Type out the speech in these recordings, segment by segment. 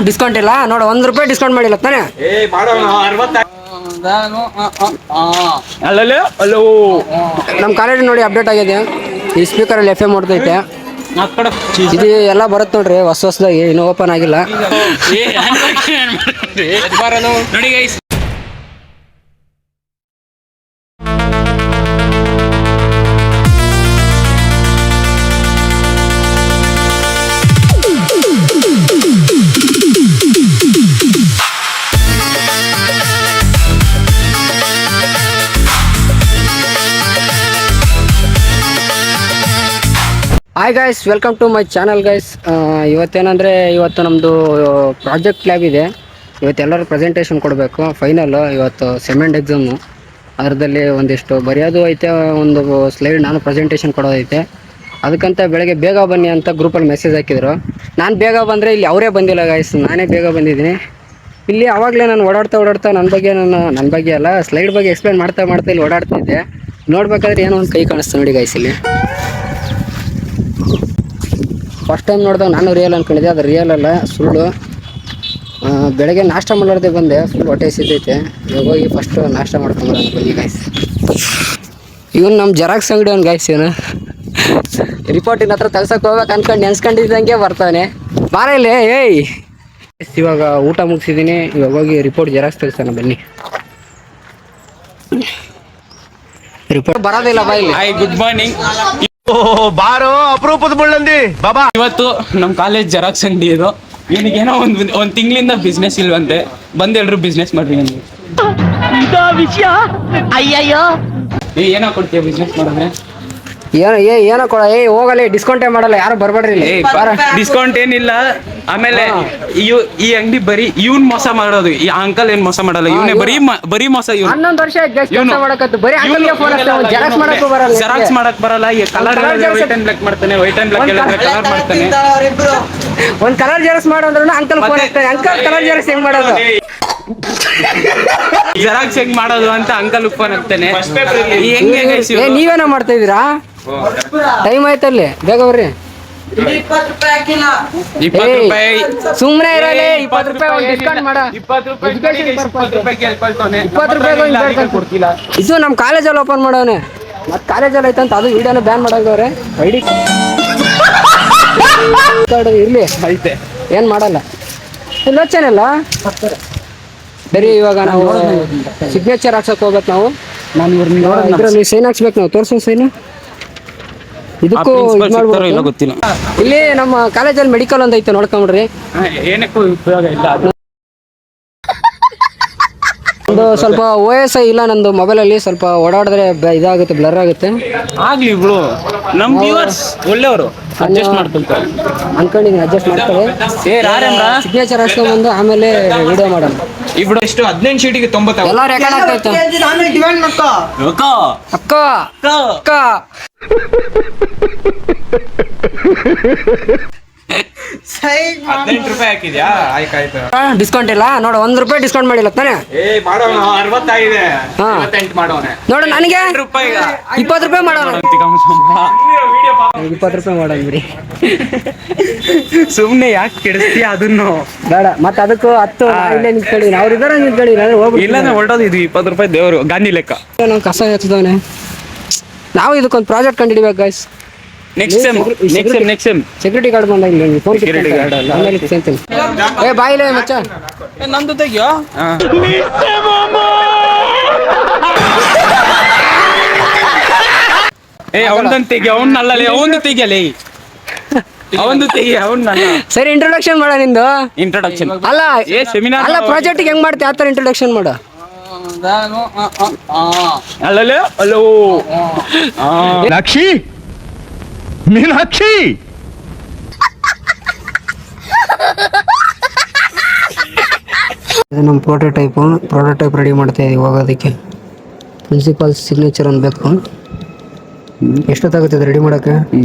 Discount ಇಲ್ಲ ನೋಡ, ₹1 discount ಮಾಡಿಲ್ಲ ತಾನೆ. ನಮ್ಮ ಕಾಲೇಜ್ ನೋಡಿ ಅಪ್ಡೇಟ್ ಆಗಿದೆ. ಈ ಸ್ಪೀಕರ್ ಅಲ್ಲಿ FM ಓಡ್ತೈತೆ. ಇದು ಎಲ್ಲ ಬರುತ್ತೆ ನೋಡ್ರಿ, ಹೊಸದಾಗಿ ಇನ್ನೂ ಓಪನ್ ಆಗಿಲ್ಲ. ನೋಡಿ guys, hi guys, welcome to my channel guys. ಇವತ್ತೇನಂದರೆ ಇವತ್ತು ನಮ್ಮದು ಪ್ರಾಜೆಕ್ಟ್ ಲ್ಯಾಬ್ ಇದೆ. ಇವತ್ತೆಲ್ಲರೂ ಪ್ರೆಸೆಂಟೇಷನ್ ಕೊಡಬೇಕು. ಫೈನಲ್ ಇವತ್ತು ಸೆಮೆಂಡ್ ಎಕ್ಸಾಮು. ಅದರದಲ್ಲಿ ಒಂದಿಷ್ಟು ಬರೆಯೋದು ಐತೆ, ಒಂದು ಸ್ಲೈಡ್ ನಾನು ಪ್ರೆಸೆಂಟೇಷನ್ ಕೊಡೋದೈತೆ. ಅದಕ್ಕಂತ ಬೆಳಗ್ಗೆ ಬೇಗ ಬನ್ನಿ ಅಂತ ಗ್ರೂಪಲ್ಲಿ ಮೆಸೇಜ್ ಹಾಕಿದ್ರು. ನಾನು ಬೇಗ ಬಂದರೆ ಇಲ್ಲಿ ಅವರೇ ಬಂದಿಲ್ಲ ಗೈಸ್, ನಾನೇ ಬೇಗ ಬಂದಿದ್ದೀನಿ. ಇಲ್ಲಿ ಆವಾಗಲೇ ನಾನು ಓಡಾಡ್ತಾ ನನ್ನ ಬಗ್ಗೆ ಅಲ್ಲ, ಸ್ಲೈಡ್ ಬಗ್ಗೆ ಎಕ್ಸ್ಪ್ಲೇನ್ ಮಾಡ್ತಾ ಇಲ್ಲಿ ಓಡಾಡ್ತಿದ್ದೆ. ನೋಡ್ಬೇಕಾದ್ರೆ ಏನೋ ಒಂದು ಕೈ ಕಾಣಿಸ್ತು ನೋಡಿ ಗೈಸ್. ಇಲ್ಲಿ ಫಸ್ಟ್ ಟೈಮ್ ನೋಡಿದಾಗ ನಾನು ರಿಯಲ್ ಅಂದ್ಕೊಂಡಿದ್ದೆ, ಅದು ರಿಯಲ್ ಅಲ್ಲ, ಸುಳ್ಳು. ಬೆಳಗ್ಗೆ ನಾಷ್ಟ ಮಾಡಲಾರ್ದೆ ಬಂದೆ, ಫುಲ್ ಹೊಟ್ಟೆ ಸಿದ್ದೈತೆ. ಇವಾಗ ಹೋಗಿ ಫಸ್ಟ್ ನಾಷ್ಟ ಮಾಡ್ಕೊಂಬರೋಣ ಬನ್ನಿ ಗೈಸ್. ಇವನು ನಮ್ಮ ಜೆರಾಕ್ಸ್ ಅಂಗಡಿ ಅವ್ನು ಗೈಸ್. ಇವನು ರಿಪೋರ್ಟಿನ ಹತ್ರ ತೆಗ್ಸಕ್ಕೆ ಹೋಗ್ಬೇಕು ಅಂದ್ಕೊಂಡು ನೆನ್ಸ್ಕೊಂಡಿದ್ದಂಗೆ ಬರ್ತಾನೆ. ಬಾರ ಇಲ್ಲಿ ಏಯ್. ಇವಾಗ ಊಟ ಮುಗಿಸಿದ್ದೀನಿ, ಇವಾಗ ಹೋಗಿ ರಿಪೋರ್ಟ್ ಜೆರಾಕ್ಸ್ ತೆಗ್ಸೋಣ ಬನ್ನಿ. ರಿಪೋರ್ಟ್ ಬರೋದಿಲ್ಲ ಬಾ ಇಲ್ಲಿ. Hi, good morning. ಬಾರೋ ಅಪರೂಪದ ಮುಳ್ಳಂದಿ ಬಾಬಾ. ಇವತ್ತು ನಮ್ಮ ಕಾಲೇಜ್ ಜೆರಾಕ್ಸ್ ಅಂಗಡಿ ಇದು. ಇವನಿಗೇನೋ ಒಂದು ತಿಂಗಳಿಂದ ಬಿಸ್ನೆಸ್ ಇಲ್ವಂತೆ. ಬಂದು ಬಿಸ್ನೆಸ್ ಮಾಡ್ರಿ ನನಗೆ ವಿಷಯ. ಅಯ್ಯಯ್ಯೋ, ಏನೋ ಕೊಡ್ತೀಯ ಬಿಸ್ನೆಸ್ ಮಾಡಿದ್ರೆ? ಏನೋ ಕೊಡ. ಹೋಗಲ್ಲ, ಡಿಸ್ಕೌಂಟೇ ಮಾಡಲ್ಲ, ಯಾರು ಬರ್ಬೇಡ್ರಿ. ಡಿಸ್ಕೌಂಟ್ ಏನಿಲ್ಲ. ಆಮೇಲೆ ಈ ಅಂಗಡಿ ಬರೀ ಇವ್ನ್ ಮೋಸ ಮಾಡೋದು. ಈ ಅಂಕಲ್ ಏನ್ ಮೋಸ ಮಾಡಲ್ಲ, ಇವನೇ ಬರೀ ಮೋಸ. 11 ವರ್ಷ ಜೆರಾಕ್ಸ್ ಮಾಡಕ್ ಬರಲ್ಲ. ಕಲರ್ ವೈಟ್ ಅಂಡ್ ಬ್ಲಾಕ್ ಮಾಡ್ತಾನೆ, ವೈಟ್ ಅಂಡ್ ಬ್ಲಾಕ್ ಕಲರ್ ಮಾಡ್ತಾನೆ. ಒಂದ್ ಕಲರ್ ಜೆರಾಕ್ಸ್ ಮಾಡೋದ್ರ ಅಂಕಲ್ ಫೋನ್ ಹಾಕ್ತಾನೆ. ಅಂಕಲ್ ಕಲರ್ ಜೆರಾಕ್ಸ್ ಹೆಂಗ್ ಮಾಡೋದು, ಜೆರಾಕ್ಸ್ ಹೆಂಗ್ ಮಾಡೋದು ಅಂತ ಅಂಕಲ್ ಫೋನ್ ಹಾಕ್ತಾನೆ. ನೀವೇನೋ ಮಾಡ್ತಾ ಇದೀರಾ? ಟೈಮ್ ಆಯ್ತಲ್ಲಿ, ಬೇಗ ಬರ್ರಿ. 20 ರೂಪಾಯಿ ಸುಮ್ನೆ ಇರಲಿ. 20 ರೂಪಾಯಿ ಡಿಸ್ಕೌಂಟ್ ಮಾಡ. 20 ರೂಪಾಯಿ ಕೊಡ್ತಿಲ್ಲ. ಇದು ನಮ್ಮ ಕಾಲೇಜಲ್ಲಿ ಓಪನ್ ಮಾಡವನೆ. ಮತ್ತೆ ಕಾಲೇಜಲ್ಲಿ ಐತಂತ ಅದು ವಿಡಿಯೋನ ಬ್ಯಾನ್ ಮಾಡವ್ರೆ. ಐಡಿ ಇರ್ಲಿ ಐತೆ, ಏನ್ ಮಾಡಲ್ಲ. ಲೋಚನೆಲ್ಲ ಬರೀ ಇವಾಗ ನಾವು ಸಿಗ್ನೇಚರ್ ಹಾಕ್ಸಕ್ ಹೋಗ್ಬೇಕು. ನಾವು ಸೈನ್ ಹಾಕ್ಸ್ಬೇಕು. ನಾವು ತೋರ್ಸೋ ಸೈನ್ ಇದಕ್ಕೂ ಗೊತ್ತಿಲ್ಲ. ಇಲ್ಲಿ ನಮ್ಮ ಕಾಲೇಜಲ್ಲಿ ಮೆಡಿಕಲ್ ಅಂತ ಐತೆ, ನೋಡ್ಕೊಂಡ್ರಿ. ಏನಕ್ಕೂ ಉಪಯೋಗ ಇಲ್ಲ. ಒಂದು ಸ್ವಲ್ಪ OS ಇಲ್ಲ ನಂದು ಮೊಬೈಲಲ್ಲಿ, ಸ್ವಲ್ಪ ಓಡಾಡಿದ್ರೆ ಇದಾಗುತ್ತೆ, ಬ್ಲರ್ ಆಗುತ್ತೆ. ಆಗ್ಲಿ ಬ್ರೋ, ನಮ್ ವ್ಯೂವರ್ಸ್ ಒಳ್ಳೆಯವರು, ಅಡ್ಜಸ್ಟ್ ಮಾಡ್ಕೊಳ್ತಾರೆ ಅನ್ಕೊಂಡಿದ್ದೀನಿ. ಅಡ್ಜಸ್ಟ್ ಮಾಡ್ತಾರೆ. ಸಿಗ್ನೇಚರ್ ಹಾಕ್ಸ್ಕೊಂಡ್ಬಂದು ಆಮೇಲೆ ವಿಡಿಯೋ ಮಾಡೋಣ. ಇಬ್ರು ಎಷ್ಟು 15 ಶೀಟಿಗೆ 90 ಎಲ್ಲ ರೆಕಾರ್ಡ್ ಆಗ್ತೈತೆ. ಅಕ್ಕ ಅಕ್ಕ 18 ರೂಪಾಯಿ ಹಾಕಿದ್ಯಾ? ಆಯ್ತು. ಡಿಸ್ಕೌಂಟ್ ಇಲ್ಲ ನೋಡ, ₹1 ಡಿಸ್ಕೌಂಟ್ ಮಾಡಿಲ್ಲ ತಾನೆ. 68 ಮಾಡೋಣ. ನೋಡ ನನಗೆ 20 ರೂಪಾಯಿ ಮಾಡೋಣ. 20 ರೂಪಾಯಿ ಮಾಡೋಣ ಬಿಡಿ. ಸುಮ್ನೆ ಯಾಕೆ ಕೆಡಿಸ್ತೀಯ ಅದನ್ನು? ಬೇಡ, ಮತ್ತೆ ಅದಕ್ಕೂ 10 ಇಲ್ಲೇ ನಿಂತ್ಕೊಳ್ಳಿ. ಅವ್ರು ಇದಾರೆ ನಿಂತ್ಕೊಳ್ಳಿ, ಇಲ್ಲ ಹೊರಟೋದು. ಇದು 20 ರೂಪಾಯಿ ದೇವರು ಗಾಂಧಿ ಲೆಕ್ಕ. ನಾವು ಕಸ ಎತ್ತದವನೆ. ನಾವು ಇದಕ್ಕೊಂದು ಪ್ರಾಜೆಕ್ಟ್ ಕಂಡಿಡಿಬೇಕು guys. Next sem security guard ಬಂದಾಗ ಫೋನ್ ಸೆಕ್ಯೂರಿಟಿ ಗಾರ್ಡ್ ಅಲ್ಲ. ಏ ಬಾಯಿಲೆ ಮಚ್ಚ, ನಂದು ತೆಗಿಯೋ. ಅವನಂತ ತೆಗಿ, ಅವನಲ್ಲ, ಅವನು ತೆಗಿಯಲೇ, ಅವನು ತೆಗಿ, ಅವನಲ್ಲ. ಸರಿ, ಇಂಟ್ರೊಡಕ್ಷನ್ ಮಾಡ ನಿಂದು. ಇಂಟ್ರೊಡಕ್ಷನ್ ಅಲ್ಲ, ಸೆಮಿನಾರ್ ಅಲ್ಲ, ಪ್ರಾಜೆಕ್ಟ್ ಹೆಂಗ್ ಮಾಡ್ತೀಯ ಆ ಥರ ಇಂಟ್ರೊಡಕ್ಷನ್ ಮಾಡು. ಹಲೋ ಮೀನಾಕ್ಷಿ ಮೀನಾಕ್ಷಿ. ಇದು ನಮ್ಮ ಪ್ರೋಟೋಟೈಪ್ ರೆಡಿ ಮಾಡ್ತಾ ಇದೀವಿ. ಹೋಗೋದಕ್ಕೆ ಪ್ರಿನ್ಸಿಪಾಲ್ ಸಿಗ್ನೇಚರ್ ಅನ್ಬೇಕು. ಎಷ್ಟೊತ್ತಾಗುತ್ತೆ ರೆಡಿ ಮಾಡೋಕ್ಕೆ?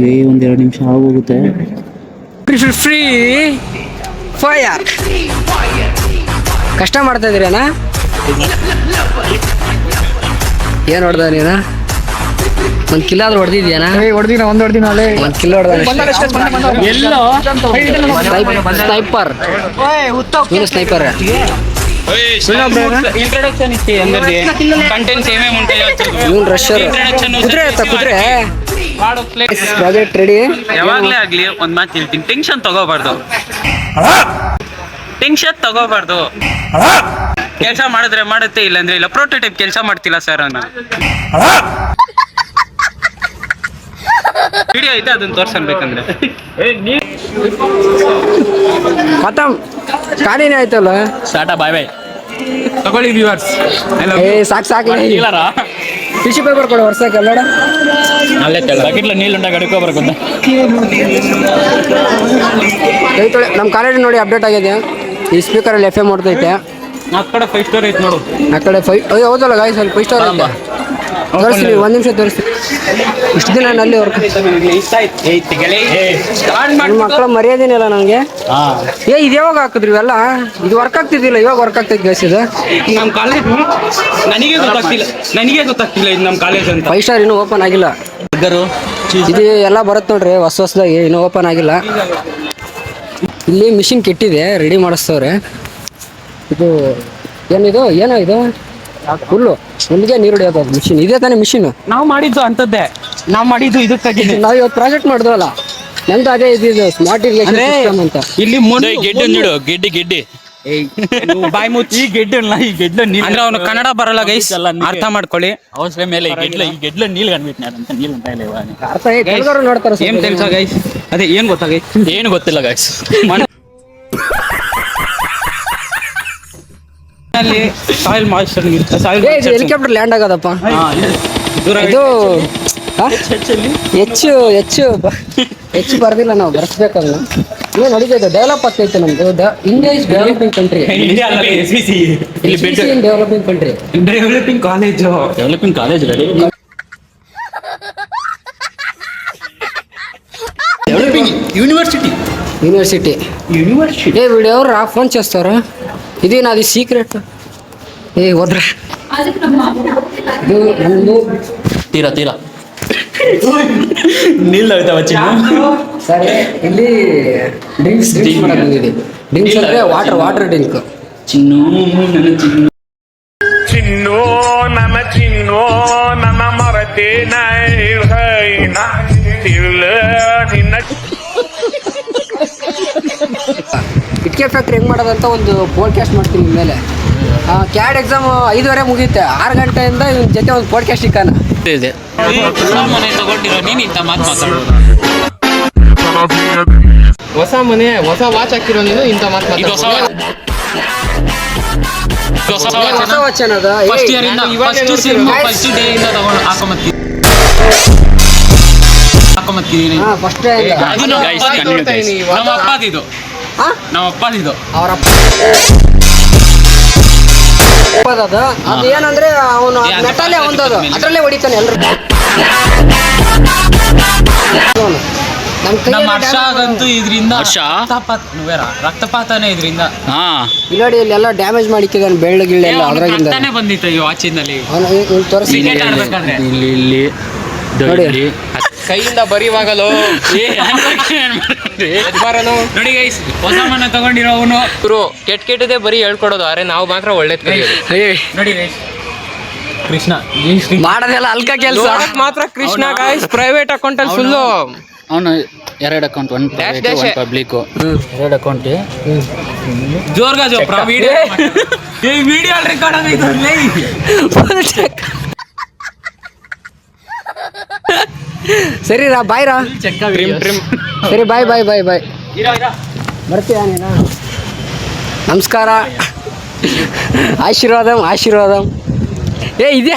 ಒಂದು 2 ನಿಮಿಷ ಆಗೋಗುತ್ತೆ. ಫ್ರೀ ಫೈರ್ ಕಷ್ಟ ಮಾಡ್ತಾ ಇದೀರೇನ? ಏನು ಹೊಡ್ದ ನೀನು? ಒಂದು ಕಿಲೋ ಆದ್ರೂ ಹೊಡೆದಿದ್ಯಾನ? ಹೊಡೆದಿನ ಅಲ್ಲೇ ಒಂದು ಕಿಲೋ ಹೊಡೆದ ಎಲ್ಲೋ ಸ್ನೈಪರ್, ನೀನು ಸ್ನೈಪರ್. ಇಂಟ್ರೊಡಕ್ಷನ್ ಇತ್ತು అందరిది ಕಂಟೆಂಟ್ಸ್ ಏನೇನು ఉంటాయో ಇವನು ರಶರ್. ಕುದುರೆ ಆಯ್ತಾ ಕುದುರೆ? Project ready. ಯಾವಾಗಲೇ ಆಗ್ಲಿ ಒಂದ್ ಮಾತು ಹೇಳ್ತೀನಿ, ಟೆನ್ಷನ್ ತಗೋಬಾರ್ದು. ಕೆಲಸ ಮಾಡಿದ್ರೆ ಮಾಡುತ್ತೆ, ಇಲ್ಲ ಅಂದ್ರೆ ಇಲ್ಲ. ಪ್ರೋಟೋಟೈಪ್ ಕೆಲಸ ಮಾಡ್ತಿಲ್ಲ ಸರ್ ನಾನು. ವಿಡಿಯೋ ಐತೆ ಅದನ್ನ ತೋರ್ಸನ್ಬೇಕಂದ್ರೆ ಖತಮ್. ಖಾಲಿನೇ ಆಯ್ತಲ್ಲ. ಟಾಟಾ ಬಾಯ್ ಬಾಯ್. ತಗೊಳ್ಳಿ ವ್ಯೂವರ್ಸ್. ಏ ಸಾಕು ಟಿಶ್ಯೂ ಪೇಪರ್ ಕೊಡು ವರ್ಷಕ್ಕೆ ಎಲ್ಲಡ. ಅಲ್ಲೇ ಬಕೆಟ್ಲ ನೀರುಂಡ ಗಡ್ಕೊ ಬರ್ಕೊಂಡ. ಕೈ ತೊಳೆ. ನಮ್ಮ ಕಾಲೇಜ್ ನೋಡಿ ಅಪ್ಡೇಟ್ ಆಗಿದೆ. ಈ ಸ್ಪೀಕರಲ್ಲಿ FM ಹೊಡ್ತೈತೆ. ಆ ಕಡೆ 5 ಸ್ಟಾರ್ ಐತೆ ನೋಡು. ಆ ಕಡೆ 5. ಅಯ್ಯೋ ಹೌದಲ್ಲ ಗಾಯ್ಸ್, ಅಲ್ಲಿ 5 ಸ್ಟಾರ್ ಐತೆ. ತೋರಿಸ್ತೀನಿ, 1 ನಿಮಿಷ ತೋರಿಸ್ತೀನಿ. ಇಷ್ಟು ದಿನ ನಾನು ಅಲ್ಲಿ ವರ್ಕ್. ನನ್ನ ಮಕ್ಕಳ ಮರ್ಯಾದೆನಿಲ್ಲ ನನಗೆ. ಇದು ಯಾವಾಗ ಹಾಕಿದ್ರಿ ಇವೆಲ್ಲ? ಇದು ವರ್ಕ್ ಆಗ್ತಿದ್ದಿಲ್ಲ, ಇವಾಗ ವರ್ಕ್ ಆಗ್ತೈತೆ ಗೈಸ್. ಇದು ನಮ್ಮ ಕಾಲೇಜ್ ನನಗೆ ಗೊತ್ತಾಗ್ತಿಲ್ಲ ಇದು ನಮ್ಮ ಕಾಲೇಜ್ ಅಂತ. 5 ಸ್ಟಾರ್ ಇನ್ನೂ ಓಪನ್ ಆಗಿಲ್ಲ. ಇದು ಎಲ್ಲ ಬರುತ್ತೆ ನೋಡ್ರಿ ಹೊಸದಾಗಿ, ಇನ್ನೂ ಓಪನ್ ಆಗಿಲ್ಲ. ಇಲ್ಲಿ ಮಿಷಿನ್ ಕೆಟ್ಟಿದೆ, ರೆಡಿ ಮಾಡಿಸ್ತವ್ರೆ. ಇದು ಏನೋ ಇದು ಹುಲ್ಲಿಗೆ ನೀರು ಹೊಡೆಯೋದು ಮಿಷಿನ್. ಇದೇ ತಾನೇ ಮಿಷಿನ್ ನಾವು ಮಾಡಿದ್ದು ಅಂತದ್ದೇ. ನಾವು ಮಾಡಿದ್ದು ಇದಕ್ಕಾಗಿ. ನಾವು ಇವತ್ತು ಪ್ರಾಜೆಕ್ಟ್ ಮಾಡಿದ್ವಲ್ಲ, ನಂದು ಅದೇ ಇದು ಸ್ಮಾರ್ಟ್ ಇರಿಗೇಷನ್ ಸಿಸ್ಟಮ್ ಅಂತ. ಇಲ್ಲಿ ಗೆಡ್ಡೆ ಬಾಯಿ ಮುಚ್ಚಿ ಈ ಗೆಡ್ಡೆ ಅಂದ್ರೆ ಅವನು ಕನ್ನಡ ಬರಲ್ಲ ಗೈಸ್, ಅರ್ಥ ಮಾಡ್ಕೊಳ್ಳಿ. ಅವಸರ ಮೇಲೆ ಈ ಗೆಡ್ಲ ನೀಲ್ ಕಂಡ್ಬಿಟ್ನಾರಂತ. ನೀಲ್ ಉಂಟ ಇಲ್ಲ ಇವಾಗ ಅರ್ಥ ಕೆಲವರು ನೋಡ್ತಾರೆ. ಏನ್ తెలుసా ಗೈಸ್? ಅದೇ ಏನ್ ಗೊತ್ತಾ ಗೈಸ್? ಏನು ಗೊತ್ತಿಲ್ಲ ಗೈಸ್. ಅಲ್ಲಿ ಸಾಯಿಲ್ ಮಾಯಿಶ್ಚರ್ ಇರುತ್ತೆ. ಸಾಯಿಲ್ ಹೆಲಿಕಾಪ್ಟರ್ ಲ್ಯಾಂಡ್ ಆಗೋದಪ್ಪ. ಇದು ಹೆಚ್ಚು ಬರ್ದಿಲ್ಲ, ನಾವು ಬರ್ಸ್ಬೇಕಲ್ಲ. ಏನು ನಡೀತೈತೆ, ಡೆವಲಪ್ ಆಗ್ತೈತೆ ನಮ್ದು. India is developing country. Developing country, developing college ready. University ఏ వీడు ఎవరు ఫోన్ చేస్తారు? ఇది నాది సీక్రెట్. ఏ వద్రా, తీరా నీళ్ళు తాగుతా వచ్చి. సరే ಇಲ್ಲಿ ಡ್ರಿಂಕ್ಸ್ ಮಾಡೋದು. ಇದು ಡ್ರಿಂಕ್ಸ್ ಅಂದ್ರೆ ವಾಟರ್ ಡ್ರಿಂಕ್. ಚಿನ್ನೋ ನನ್ನ ಮರತೇನ ಇಟ್ಕೆ ಫ್ಯಾಕ್ಟ್ರಿ ಹೆಂಗ್ ಮಾಡೋದಂತ ಒಂದು ಪಾಡ್ಕಾಸ್ಟ್ ಮಾಡ್ತೀನಿ ಮೇಲೆ. ಕ್ಯಾಡ್ ಎಕ್ಸಾಮ್ 5:30 ಮುಗಿಯುತ್ತೆ. 6 ಗಂಟೆಯಿಂದ ಇವ್ನ ಜೊತೆ ಒಂದು ಪಾಡ್ಕಾಸ್ಟ್ ಇಕ್ಕಾನ. ಹೊಸ ಮನೆ ಹೊಸ ವಾಚ್ ಹಾಕಿರೋ ನೀನು ಇಂಥ ಮಾತು. ಹೊಸ ವಾಚ್ ಅನ್ನೋದು ಫಸ್ಟ್ ನಮ್ಮ ಅಪ್ಪದಿದು. ಅವ್ರ ಅಪ್ಪದದು. ಅದು ಏನಂದ್ರೆ ಅವನು ಮೆಟಲ್ಲೇ ಒಂದದು, ಅದರಲ್ಲೇ ಹೊಡಿತಾನೆ ಎಲ್ರು. ನಮ್ಮ ಹರ್ಷ ಆಗಂತೂ ಇದರಿಂದ ರಕ್ತಪಾತನೇ ಇದರಿಂದ. ಇಲ್ಲಡಿ ಇಲ್ಲೆಲ್ಲ ಡ್ಯಾಮೇಜ್ ಮಾಡಿಕ್ಕಿದಾನೆ, ಬೆಳ್ಳು ಗಿಳ್ಳೆ ಎಲ್ಲ ಅದ್ರಾಗಿಂದ ಬಂದಿತ್ತು ಈ ವಾಚಿನಲ್ಲಿ. ತೋರಿಸಿ ಇಲ್ಲಿ ನೋಡಿ, ಕೈಯಿಂದ ಬರೀವಾಗಲು ನೋಡಿ ಗೈಸ್, ಹೊಸ ಮನೆ ತಗೊಂಡಿರೋ ಅವನು ಕೆಟ್ಟದೇ ಬರೀ ಹೇಳ್ಕೊಡೋದು. ಅರೆ ನಾವು ಮಾತ್ರ ಒಳ್ಳೇದ್ ಕಲಿಯೋದು. ನೋಡಿ ಗೈಸ್, ಕೃಷ್ಣ ಮಾಡೋದೆಲ್ಲ ಅಲ್ಕ ಕೆಲಸ ಮಾತ್ರ. ಕೃಷ್ಣ ಗಾಯ್ಸ್ ಪ್ರೈವೇಟ್ ಅಕೌಂಟ್ ಅಲ್ಲಿ ಫುಲ್ ಅವನು 2 ಅಕೌಂಟ್, 1 ಪ್ರೈವೇಟ್ 1 ಪಬ್ಲಿಕ್. 2 ಅಕೌಂಟ್ ಜೋರ್ಗಾ ಜೋಪ್ರಾ ವಿಡಿಯೋ ರೆಕಾರ್ಡ್ ಆಗೈತೆ. ಸರಿ ರಾ, ಬಾಯ್ ರಾ. ಸರಿ ಬಾಯ್ ಬರ್ತೀಯ ನೀನು? ನಮಸ್ಕಾರ. ಆಶೀರ್ವಾದಂ. ಏ ಇದೆ